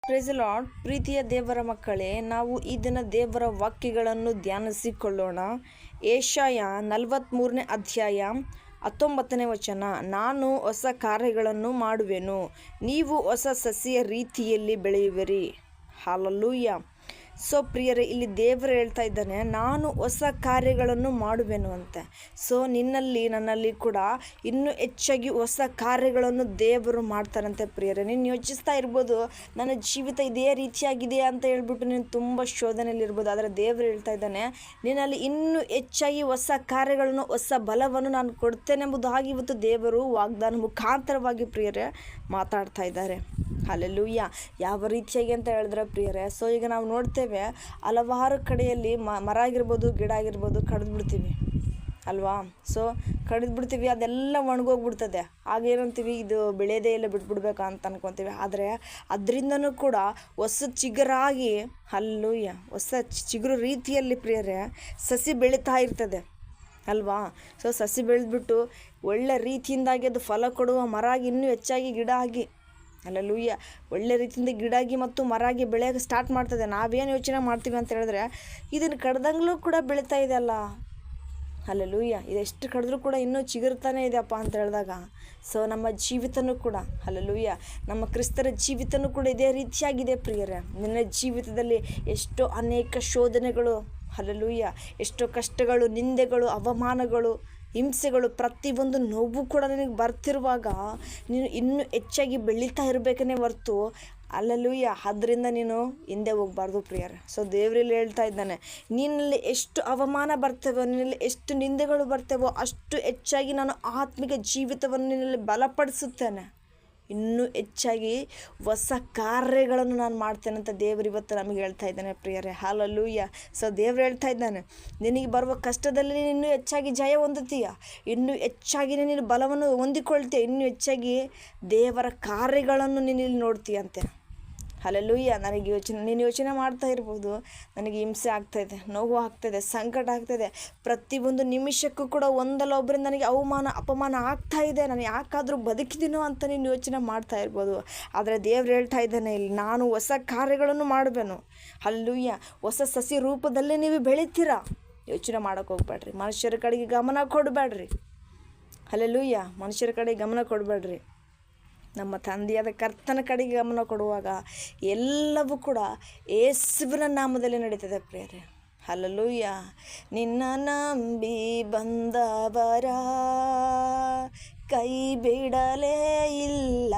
Praise lord. ಪ್ರೀತಿಯ ದೇವರ ಮಕ್ಕಳೇ, ನಾವು ಈ ದಿನ ದೇವರ ವಾಕ್ಯಗಳನ್ನು ಧ್ಯಾನಿಸಿಕೊಳ್ಳೋಣ. ಏಷಾಯ 43ನೇ ಅಧ್ಯಾಯ 19ನೇ ವಚನ. ನಾನು ಹೊಸ ಕಾರ್ಯಗಳನ್ನು ಮಾಡುವೆನು, ನೀವು ಹೊಸ ಸಸ್ಯ ರೀತಿಯಲ್ಲಿ ಬೆಳೆಯುವಿರಿ. ಹಾಲೆಲೂಯಾ. ಸೊ ಪ್ರಿಯರೇ, ಇಲ್ಲಿ ದೇವರು ಹೇಳ್ತಾ ಇದ್ದಾನೆ, ನಾನು ಹೊಸ ಕಾರ್ಯಗಳನ್ನು ಮಾಡುವೆನು ಅಂತ. ಸೊ ನಿನ್ನಲ್ಲಿ ನನ್ನಲ್ಲಿ ಕೂಡ ಇನ್ನೂ ಹೆಚ್ಚಾಗಿ ಹೊಸ ಕಾರ್ಯಗಳನ್ನು ದೇವರು ಮಾಡ್ತಾರಂತೆ. ಪ್ರಿಯರೇ, ನೀನು ಯೋಚಿಸ್ತಾ ಇರ್ಬೋದು, ನನ್ನ ಜೀವಿತ ಇದೇ ರೀತಿಯಾಗಿದೆ ಅಂತ ಹೇಳ್ಬಿಟ್ಟು ನೀನು ತುಂಬ ಶೋಧನೆಯಲ್ಲಿರ್ಬೋದು. ಆದರೆ ದೇವರು ಹೇಳ್ತಾ ಇದ್ದಾನೆ, ನಿನ್ನಲ್ಲಿ ಇನ್ನೂ ಹೆಚ್ಚಾಗಿ ಹೊಸ ಕಾರ್ಯಗಳನ್ನು, ಹೊಸ ಬಲವನ್ನು ನಾನು ಕೊಡ್ತೇನೆಂಬುದಾಗಿ ಇವತ್ತು ದೇವರು ವಾಗ್ದಾನ ಮುಖಾಂತರವಾಗಿ ಪ್ರಿಯರೇ ಮಾತಾಡ್ತಾ ಇದ್ದಾರೆ. ಹಾಲೆಲೂಯಾ. ಯಾವ ರೀತಿಯಾಗಿ ಅಂತ ಹೇಳಿದ್ರೆ ಪ್ರಿಯರೇ, ಸೊ ಈಗ ನಾವು ನೋಡ್ತೇವೆ, ಹಲವಾರು ಕಡೆಯಲ್ಲಿ ಮರ ಆಗಿರ್ಬೋದು, ಗಿಡ ಆಗಿರ್ಬೋದು, ಕಡಿದು ಬಿಡ್ತೀವಿ ಅಲ್ವಾ. ಸೊ ಕಡಿದು ಬಿಡ್ತೀವಿ, ಅದೆಲ್ಲ ಒಣಗೋಗ್ಬಿಡ್ತದೆ. ಆಗೇನಂತೀವಿ, ಇದು ಬೆಳೆಯೋದೇ ಇಲ್ಲ, ಬಿಟ್ಬಿಡ್ಬೇಕಾ ಅಂತ ಅನ್ಕೊತೀವಿ. ಆದರೆ ಅದರಿಂದನೂ ಕೂಡ ಹೊಸ ಚಿಗುರಾಗಿ, ಹಲ್ಲೂಯ್ಯ, ಹೊಸ ಚಿಗುರು ರೀತಿಯಲ್ಲಿ ಪ್ರಿಯರೇ ಸಸಿ ಬೆಳೀತಾ ಇರ್ತದೆ ಅಲ್ವಾ. ಸೊ ಸಸಿ ಬೆಳೆದ್ಬಿಟ್ಟು ಒಳ್ಳೆ ರೀತಿಯಿಂದಾಗಿ ಅದು ಫಲ ಕೊಡುವ ಮರ ಆಗಿ, ಇನ್ನೂ ಹೆಚ್ಚಾಗಿ ಗಿಡ ಆಗಿ, ಅಲ್ಲೂಯ್ಯ, ಒಳ್ಳೆ ರೀತಿಯಿಂದ ಗಿಡಾಗಿ ಮತ್ತು ಮರಾಗಿ ಬೆಳೆಯೋಕೆ ಸ್ಟಾರ್ಟ್ ಮಾಡ್ತದೆ. ನಾವೇನು ಯೋಚನೆ ಮಾಡ್ತೀವಿ ಅಂತ ಹೇಳಿದ್ರೆ, ಇದನ್ನು ಕಡ್ದಂಗ್ಲೂ ಕೂಡ ಬೆಳೀತಾ ಇದೆ ಅಲ್ಲ. ಅಲ್ಲೂಯ್ಯ, ಇದೆಷ್ಟು ಕಡಿದ್ರೂ ಕೂಡ ಇನ್ನೂ ಚಿಗುರ್ತಾನೆ ಇದೆಯಪ್ಪ ಅಂತ ಹೇಳಿದಾಗ, ಸೊ ನಮ್ಮ ಜೀವಿತನೂ ಕೂಡ, ಅಲ್ಲೂಯ್ಯ, ನಮ್ಮ ಕ್ರಿಸ್ತರ ಜೀವಿತನೂ ಕೂಡ ಇದೇ ರೀತಿಯಾಗಿದೆ ಪ್ರಿಯರೇ. ನಿನ್ನ ಜೀವಿತದಲ್ಲಿ ಎಷ್ಟೋ ಅನೇಕ ಶೋಧನೆಗಳು, ಅಲ್ಲೂಯ್ಯ, ಎಷ್ಟೋ ಕಷ್ಟಗಳು, ನಿಂದೆಗಳು, ಅವಮಾನಗಳು, ಹಿಂಸೆಗಳು, ಪ್ರತಿಯೊಂದು ನೋವು ಕೂಡ ನಿನಗೆ ಬರ್ತಿರುವಾಗ ನೀನು ಇನ್ನೂ ಹೆಚ್ಚಾಗಿ ಬೆಳೀತಾ ಇರಬೇಕೇ ಹೊರ್ತು, ಅಲ್ಲೂಯ್ಯ, ಅದರಿಂದ ನೀನು ಹಿಂದೆ ಹೋಗಬಾರ್ದು ಪ್ರಿಯರೇ. ಸೊ ದೇವರಲ್ಲಿ ಹೇಳ್ತಾ ಇದ್ದಾನೆ, ನಿನ್ನಲ್ಲಿ ಎಷ್ಟು ಅವಮಾನ ಬರ್ತೇವೋ, ನಿನ್ನಲ್ಲಿ ಎಷ್ಟು ನಿಂದೆಗಳು ಬರ್ತೇವೋ, ಅಷ್ಟು ಹೆಚ್ಚಾಗಿ ನಾನು ಆತ್ಮಿಕ ಜೀವಿತವನ್ನು ನಿನ್ನಲ್ಲಿ ಬಲಪಡಿಸುತ್ತೇನೆ. ಇನ್ನೂ ಹೆಚ್ಚಾಗಿ ಹೊಸ ಕಾರ್ಯಗಳನ್ನು ನಾನು ಮಾಡ್ತೇನೆ ಅಂತ ದೇವರು ಇವತ್ತು ನಮಗೆ ಹೇಳ್ತಾ ಇದ್ದಾನೆ ಪ್ರಿಯರೇ. ಹಾಲೆಲೂಯಾ. ಸೊ ದೇವರು ಹೇಳ್ತಾ ಇದ್ದಾನೆ, ನಿನಗೆ ಬರುವ ಕಷ್ಟದಲ್ಲಿ ನೀನು ಇನ್ನೂ ಹೆಚ್ಚಾಗಿ ಜಯ ಹೊಂದುತ್ತೀಯ, ಇನ್ನೂ ಹೆಚ್ಚಾಗಿ ನೀನು ಬಲವನ್ನು ಹೊಂದಿಕೊಳ್ತೀಯ, ಇನ್ನೂ ಹೆಚ್ಚಾಗಿ ದೇವರ ಕಾರ್ಯಗಳನ್ನು ನೀನು ಇಲ್ಲಿ ನೋಡ್ತೀಯಂತೆ. ಹಾಲೆಲೂಯಾ. ನೀನು ಯೋಚನೆ ಮಾಡ್ತಾ ಇರ್ಬೋದು, ನನಗೆ ಹಿಂಸೆ ಆಗ್ತಾಯಿದೆ, ನೋವು ಆಗ್ತಾಯಿದೆ, ಸಂಕಟ ಆಗ್ತಾಯಿದೆ, ಪ್ರತಿಯೊಂದು ನಿಮಿಷಕ್ಕೂ ಕೂಡ ಒಂದಲ್ಲ ಒಬ್ಬರಿಂದ ನನಗೆ ಅವಮಾನ ಅಪಮಾನ ಆಗ್ತಾಯಿದೆ, ನಾನು ಯಾಕಾದರೂ ಬದುಕಿದ್ದೀನೋ ಅಂತ ನೀನು ಯೋಚನೆ ಮಾಡ್ತಾ ಇರ್ಬೋದು. ಆದರೆ ದೇವ್ರು ಹೇಳ್ತಾ ಇದ್ದಾನೆ, ಇಲ್ಲಿ ನಾನು ಹೊಸ ಕಾರ್ಯಗಳನ್ನು ಮಾಡುವೆನು. ಹಾಲೆಲೂಯಾ. ಹೊಸ ಸಸಿ ರೂಪದಲ್ಲೇ ನೀವು ಬೆಳಿತೀರಾ. ಯೋಚನೆ ಮಾಡೋಕೆ ಹೋಗ್ಬೇಡ್ರಿ, ಮನುಷ್ಯರ ಕಡೆಗೆ ಗಮನ ಕೊಡಬೇಡ್ರಿ. ಹಾಲೆಲೂಯಾ. ಮನುಷ್ಯರ ಕಡೆಗೆ ಗಮನ ಕೊಡಬೇಡ್ರಿ, ನಮ್ಮ ತಂದೆಯಾದ ಕರ್ತನ ಕಡೆಗೆ ಗಮನ ಕೊಡುವಾಗ ಎಲ್ಲವೂ ಕೂಡ ಯೇಸುವಿನ ನಾಮದಲ್ಲಿ ನಡೀತದೆ ಪ್ರಿಯರೇ. ಹಲ್ಲೆಲೂಯಾ. ನಿನ್ನ ನಂಬಿ ಬಂದವರ ಕೈ ಬಿಡಲೇ ಇಲ್ಲ,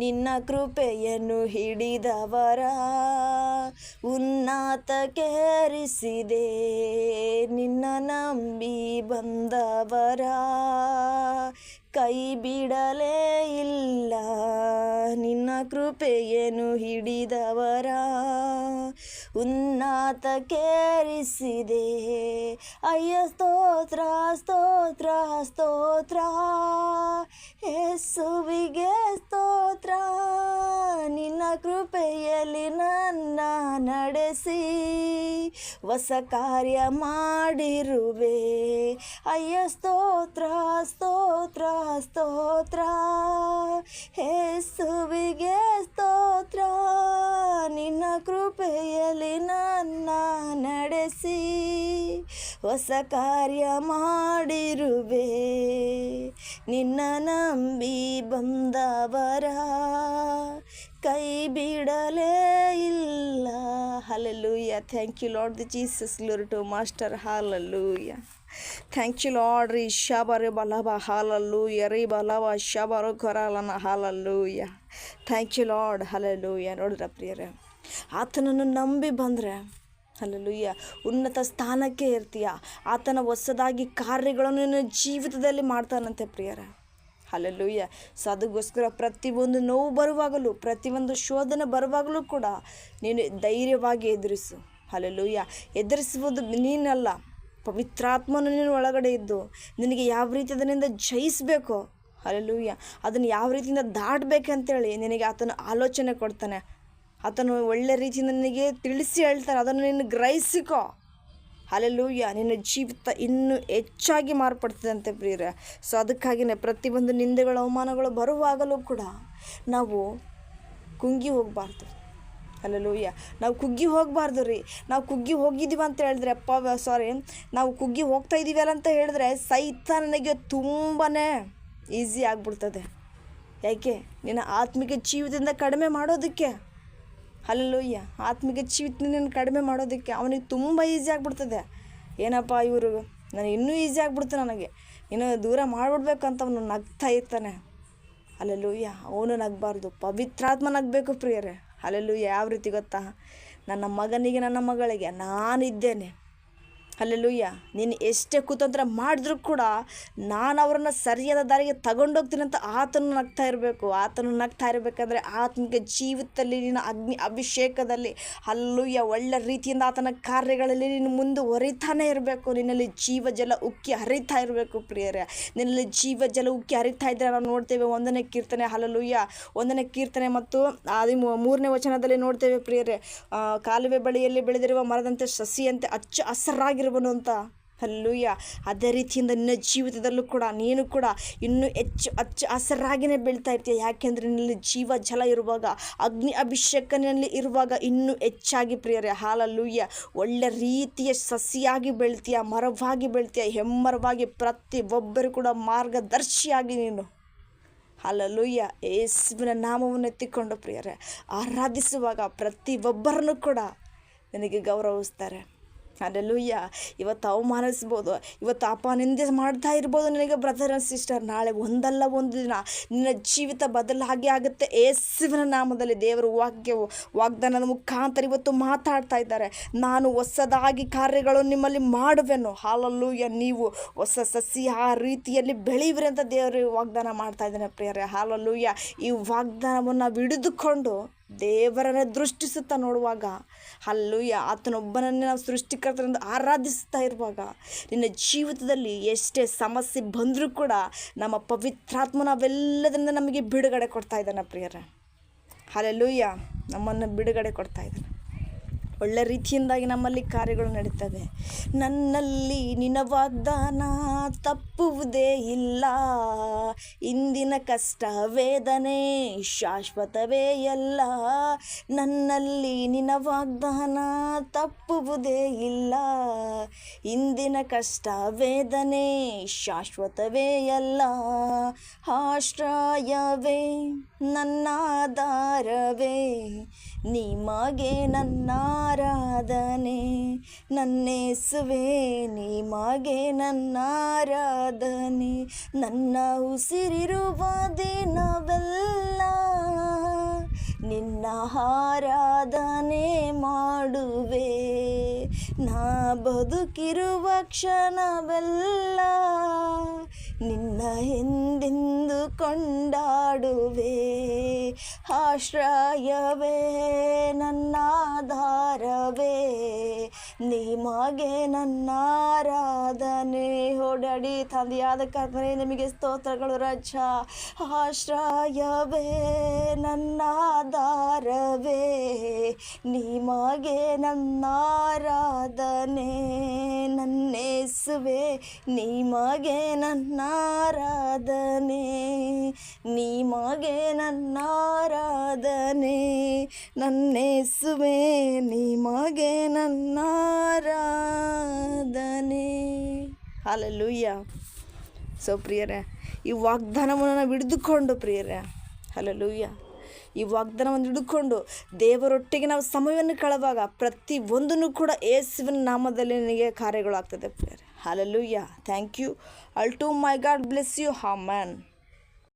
ನಿನ್ನ ಕೃಪೆಯನ್ನು ಹಿಡಿದವರ ಉನ್ನತಕ್ಕೇರಿಸಿದೆ. ನಿನ್ನ ನಂಬಿ ಬಂದವರ ಕೈ ಬಿಡಲೇ ಇಲ್ಲ, ನಿನ್ನ ಕೃಪೆಯನ್ನು ಹಿಡಿದವರ ಉನ್ನತಕ್ಕೇರಿಸಿದೆ. ಅಯ್ಯ ಸ್ತೋತ್ರ ಸ್ತೋತ್ರ ಸ್ತೋತ್ರ, ಯೇಸುವಿಗೆ ಸ್ತೋತ್ರ. ನಿನ್ನ ಕೃಪೆಯಲ್ಲಿ ನನ್ನ ನಡೆಸಿ ಹೊಸ ಕಾರ್ಯ ಮಾಡಿರುವೆ. ಅಯ್ಯ ಸ್ತೋತ್ರ ಸ್ತೋತ್ರ ಸ್ತೋತ್ರ, ಯೇಸುವಿಗೆ ಸ್ತೋತ್ರ. ನಿನ್ನ ಕೃಪೆಯಲ್ಲಿ ನನ್ನ ನಡೆಸಿ ಹೊಸ ಕಾರ್ಯ ಮಾಡಿರುವೆ. ನಿನ್ನ ನಂಬಿ ಬಂದವರ ಕೈ ಬಿಡಲೇ ಇಲ್ಲ. Hallelujah. Thank you Lord Jesus. Glory to master. Hallelujah. Thank you Lord. ರೀ ಶಾಬರೆ ಬಲಬ. ಹಾಲೆಲೂಯಾ. ರೀ ಬಲವ ಶಾಬರು ಕೊರಲನ. Hallelujah. Thank you Lord. Hallelujah. ನೋಡ್ರ ಪ್ರಿಯರೇ, ಆತನನ್ನು ನಂಬಿ ಬಂದರೆ ಹಾಲೆಲೂಯಾ ಉನ್ನತ ಸ್ಥಾನಕ್ಕೆ ಇರ್ತೀಯ. ಆತನ ಹೊಸದಾಗಿ ಕಾರ್ಯಗಳನ್ನು ನಿನ್ನ ಜೀವಿತದಲ್ಲಿ ಮಾಡ್ತಾನಂತೆ ಪ್ರಿಯರೇ. ಹಾಲೆಲೂಯಾ. ಸೊ ಅದಕ್ಕೋಸ್ಕರ ಪ್ರತಿಯೊಂದು ನೋವು ಬರುವಾಗಲೂ, ಪ್ರತಿಯೊಂದು ಶೋಧನೆ ಬರುವಾಗಲೂ ಕೂಡ ನೀನು ಧೈರ್ಯವಾಗಿ ಎದುರಿಸು. ಹಾಲೆಲೂಯಾ. ಎದುರಿಸುವುದು ನೀನಲ್ಲ, ಪವಿತ್ರಾತ್ಮನು ನೀನು ಒಳಗಡೆ ಇದ್ದು ನಿನಗೆ ಯಾವ ರೀತಿ ಅದರಿಂದ ಜಯಿಸಬೇಕು, ಹಾಲೆಲೂಯಾ, ಅದನ್ನು ಯಾವ ರೀತಿಯಿಂದ ದಾಟಬೇಕಂತೇಳಿ ನಿನಗೆ ಆತನ ಆಲೋಚನೆ ಕೊಡ್ತಾನೆ. ಆತನು ಒಳ್ಳೆ ರೀತಿಯಿಂದ ನಿನಗೆ ತಿಳಿಸಿ ಹೇಳ್ತಾನೆ, ಅದನ್ನು ನೀನು ಗ್ರಹಿಸಿಕೋ. ಹಾಲೆಲೂಯಾ. ನಿನ್ನ ಜೀವಿತ ಇನ್ನೂ ಹೆಚ್ಚಾಗಿ ಮಾರ್ಪಡ್ತದಂತೆ ಪ್ರಿಯರೇ. ಸೊ ಅದಕ್ಕಾಗಿಯೇ ಪ್ರತಿಯೊಂದು ನಿಂದೆಗಳು, ಅವಮಾನಗಳು ಬರುವಾಗಲೂ ಕೂಡ ನಾವು ಕುಗ್ಗಿ ಹೋಗಬಾರ್ದು. ಹಲ್ಲೆಲೂಯಾ. ನಾವು ಕುಗ್ಗಿ ಹೋಗಬಾರ್ದು ರೀ. ನಾವು ಕುಗ್ಗಿ ಹೋಗಿದ್ದೀವಿ ಅಂತ ಹೇಳಿದ್ರೆ ನಾವು ಕುಗ್ಗಿ ಹೋಗ್ತಾ ಇದ್ದೀವಲ್ಲ ಅಂತ ಹೇಳಿದ್ರೆ ಸೈತಾನನಿಗೆ ತುಂಬಾ ಈಸಿ ಆಗಿಬಿಡ್ತದೆ. ಯಾಕೆ? ನಿನ್ನ ಆತ್ಮಿಕ ಜೀವಿತದಿಂದ ಕಡಿಮೆ ಮಾಡೋದಕ್ಕೆ. ಹಲ್ಲೆಲೂಯಾ. ಆತ್ಮಿಕ ಜೀವಿತದಿಂದ ಕಡಿಮೆ ಮಾಡೋದಕ್ಕೆ ಅವನಿಗೆ ತುಂಬ ಈಸಿ ಆಗಿಬಿಡ್ತದೆ. ಏನಪ್ಪ ಇವರು ನನಗೆ ಇನ್ನೂ ಈಸಿ ಆಗಿಬಿಡ್ತು, ನನಗೆ ಇನ್ನೂ ದೂರ ಮಾಡಿಬಿಡ್ಬೇಕಂತ ಅವನು ನಗ್ತಾ ಇರ್ತಾನೆ. ಹಲ್ಲೆಲೂಯಾ. ಅವನು ನಗಬಾರ್ದು, ಪವಿತ್ರಾತ್ಮ ನಗಬೇಕು ಪ್ರಿಯರೇ. ಹಲ್ಲೆಲೂಯಾ. ಯಾವ ರೀತಿ ಗೊತ್ತಾ? ನನ್ನ ಮಗನಿಗೆ ನನ್ನ ಮಗಳಿಗೆ ನಾನಿದ್ದೇನೆ. ಹಲ್ಲೆಲೂಯಾ. ನೀನು ಎಷ್ಟೇ ಕುತಂತ್ರ ಮಾಡಿದ್ರೂ ಕೂಡ ನಾನು ಅವರನ್ನು ಸರಿಯಾದ ದಾರಿಗೆ ತಗೊಂಡೋಗ್ತೀನಿ ಅಂತ ಆತನು ನಗ್ತಾ ಇರಬೇಕು. ಆತನು ನಗ್ತಾ ಇರಬೇಕಂದ್ರೆ ಆತ್ಮಿಕ ಜೀವಿತದಲ್ಲಿ ನಿನ್ನ ಅಗ್ನಿ ಅಭಿಷೇಕದಲ್ಲಿ ಹಲ್ಲೆಲೂಯಾ ಒಳ್ಳೆ ರೀತಿಯಿಂದ ಆತನ ಕಾರ್ಯಗಳಲ್ಲಿ ನೀನು ಮುಂದುವರಿತಾನೆ ಇರಬೇಕು. ನಿನ್ನಲ್ಲಿ ಜೀವಜಲ ಉಕ್ಕಿ ಹರಿತಾ ಇರಬೇಕು ಪ್ರಿಯರೇ. ನಿನ್ನಲ್ಲಿ ಜೀವಜಲ ಉಕ್ಕಿ ಹರಿತಾ ಇದ್ದರೆ ನಾವು ನೋಡ್ತೇವೆ 1ನೇ ಕೀರ್ತನೆ ಹಲ್ಲೆಲೂಯಾ 1ನೇ ಕೀರ್ತನೆ ಮತ್ತು 3ನೇ ವಚನದಲ್ಲಿ ನೋಡ್ತೇವೆ ಪ್ರಿಯರೇ, ಕಾಲುವೆ ಬಳಿಯಲ್ಲಿ ಬೆಳೆದಿರುವ ಮರದಂತೆ ಸಸಿಯಂತೆ ಹಚ್ಚ ಹಸಿರಾಗಿರುವನು ಅಂತ. ಹಲ್ಲೆಲೂಯಾ. ಅದೇ ರೀತಿಯಿಂದ ನಿನ್ನ ಜೀವಿತದಲ್ಲೂ ಕೂಡ ನೀನು ಕೂಡ ಇನ್ನೂ ಹೆಚ್ಚು ಹಚ್ಚ ಹಸಿರಾಗಿಯೇ ಬೆಳೀತಾ ಇರ್ತೀಯ. ಯಾಕೆಂದರೆ ನಿನ್ನಲ್ಲಿ ಜೀವ ಜಲ ಇರುವಾಗ, ಅಗ್ನಿ ಅಭಿಷೇಕನಲ್ಲಿ ಇರುವಾಗ ಇನ್ನೂ ಹೆಚ್ಚಾಗಿ ಪ್ರಿಯರೇ ಹಲ್ಲೆಲೂಯಾ ಒಳ್ಳೆ ರೀತಿಯ ಸಸಿಯಾಗಿ ಬೆಳಿತೀಯ, ಮರವಾಗಿ ಬೆಳಿತೀಯ, ಹೆಮ್ಮರವಾಗಿ ಪ್ರತಿ ಒಬ್ಬರು ಕೂಡ ಮಾರ್ಗದರ್ಶಿಯಾಗಿ ನೀನು ಹಲ್ಲೆಲೂಯಾ ಯೇಸುವಿನ ನಾಮವನ್ನು ಎತ್ತಿಕೊಂಡು ಪ್ರಿಯರೇ ಆರಾಧಿಸುವಾಗ ಪ್ರತಿ ಒಬ್ಬರನ್ನು ಕೂಡ ನಿನಗೆ ಗೌರವಿಸ್ತಾರೆ. ಹಲ್ಲೆಲೂಯಾ. ಇವತ್ತು ಅವಮಾನಿಸ್ಬೋದು, ಇವತ್ತು ಅಪನಿಂದೆ ಮಾಡ್ತಾ ಇರ್ಬೋದು ನಿನಗೆ ಬ್ರದರ್ ಆ್ಯಂಡ್ ಸಿಸ್ಟರ್. ನಾಳೆ ಒಂದಲ್ಲ ಒಂದು ದಿನ ನಿನ್ನ ಜೀವಿತ ಬದಲಾಗಿ ಆಗುತ್ತೆ. ಯೇಸುವಿನ ನಾಮದಲ್ಲಿ ದೇವರು ವಾಗ್ದಾನದ ಮುಖಾಂತರ ಇವತ್ತು ಮಾತಾಡ್ತಾ ಇದ್ದಾರೆ. ನಾನು ಹೊಸದಾಗಿ ಕಾರ್ಯಗಳು ನಿಮ್ಮಲ್ಲಿ ಮಾಡುವೆನು. ಹಲ್ಲೆಲೂಯಾ. ನೀವು ಹೊಸ ಸಸಿ ಆ ರೀತಿಯಲ್ಲಿ ಬೆಳೆಯುವಿರಿ ಅಂತ ದೇವರು ವಾಗ್ದಾನ ಮಾಡ್ತಾ ಇದ್ದಾನೆ ಪ್ರಿಯರೇ. ಹಲ್ಲೆಲೂಯಾ. ಈ ವಾಗ್ದಾನವನ್ನು ಹಿಡಿದುಕೊಂಡು ದೇವರನ್ನೇ ದೃಷ್ಟಿಸುತ್ತಾ ನೋಡುವಾಗ ಹಲ್ಲೆಲೂಯಾ ಆತನೊಬ್ಬನನ್ನೇ ನಾವು ಸೃಷ್ಟಿಕರ್ತನೆಂದು ಆರಾಧಿಸ್ತಾ ಇರುವಾಗ ನಿನ್ನ ಜೀವಿತದಲ್ಲಿ ಎಷ್ಟೇ ಸಮಸ್ಯೆ ಬಂದರೂ ಕೂಡ ನಮ್ಮ ಪವಿತ್ರಾತ್ಮನ ಅವೆಲ್ಲದರಿಂದ ನಮಗೆ ಬಿಡುಗಡೆ ಕೊಡ್ತಾ ಇದ್ದಾನೆ ಪ್ರಿಯರೇ. ಹಲ್ಲೆಲೂಯಾ. ನಮ್ಮನ್ನು ಬಿಡುಗಡೆ ಕೊಡ್ತಾ ಇದ್ದಾನೆ. ಒಳ್ಳೆ ರೀತಿಯಿಂದಾಗಿ ನಮ್ಮಲ್ಲಿ ಕಾರ್ಯಗಳು ನಡೀತವೆ. ನನ್ನಲ್ಲಿ ನಿನ್ನ ವಾಗ್ದಾನ ತಪ್ಪುವುದೇ ಇಲ್ಲ, ಇಂದಿನ ಕಷ್ಟ ವೇದನೆ ಶಾಶ್ವತವೇ ಎಲ್ಲ. ನನ್ನಲ್ಲಿ ನಿನ್ನ ವಾಗ್ದಾನ ತಪ್ಪುವುದೇ ಇಲ್ಲ, ಇಂದಿನ ಕಷ್ಟ ವೇದನೆ ಶಾಶ್ವತವೇ ಎಲ್ಲ. ಆಶ್ರಯವೇ ನನ್ನಾಧಾರವೇ, ನಿಮಗೆ ನನ್ನಾರಾಧನೆ. ನನ್ನೇಸುವೆ ನಿಮಗೆ ನನ್ನಾರಾಧನೆ. ನನ್ನ ಉಸಿರಿರುವ ದಿನವೆಲ್ಲ ನಿನ್ನ ಆರಾಧನೆ ಮಾಡುವೆ. ನಾ ಬದುಕಿರುವ ಕ್ಷಣವೆಲ್ಲ ನಿನ್ನ ಎಂದೆಂದು ಕೊಂಡಾಡುವೆ. ಆಶ್ರಯವೇ ನನ್ನಾಧಾರವೇ, ನಿಮಗೆ ನನ್ನಾರಾಧನೆ. ಓಡಾಡಿ ತಂದೆಯಾದ ಕರ್ತನೇ ನಿಮಗೆ ಸ್ತೋತ್ರಗಳು ರಾಜ. ಆಶ್ರಯವೇ ನನ್ನಾಧಾರವೇ, ನಿಮಗೆ ನನ್ನಾರಾಧನೆ. ನನ್ನೇಸುವೆ ನಿಮಗೆ ನನ್ನಾರಾಧನೆ, ನಿಮಗೆ ನನ್ನಾರಾಧನೆ. ನನ್ನೇಸುವೆ ನಿಮಗೆ ನನ್ನಾರಾಧನೆ. ಹಲ್ಲೆಲೂಯಾ. ಸೊ ಪ್ರಿಯರೇ, ಈ ವಾಗ್ದಾನವನ್ನು ನಾವು ಹಿಡಿದುಕೊಂಡು ಪ್ರಿಯರೇ ಹಲ್ಲೆಲೂಯಾ ಈ ವಾಗ್ದಾನವನ್ನು ಹಿಡಿದುಕೊಂಡು ದೇವರೊಟ್ಟಿಗೆ ನಾವು ಸಮಯವನ್ನು ಕಳೆವಾಗ ಪ್ರತಿ ಒಂದನ್ನು ಕೂಡ ಯೇಸುವಿನ ನಾಮದಲ್ಲಿ ನಿನಗೆ ಕಾರ್ಯಗಳಾಗ್ತದೆ ಪ್ರಿಯರೇ. Hallelujah. Thank you. All to my God bless you. Amen.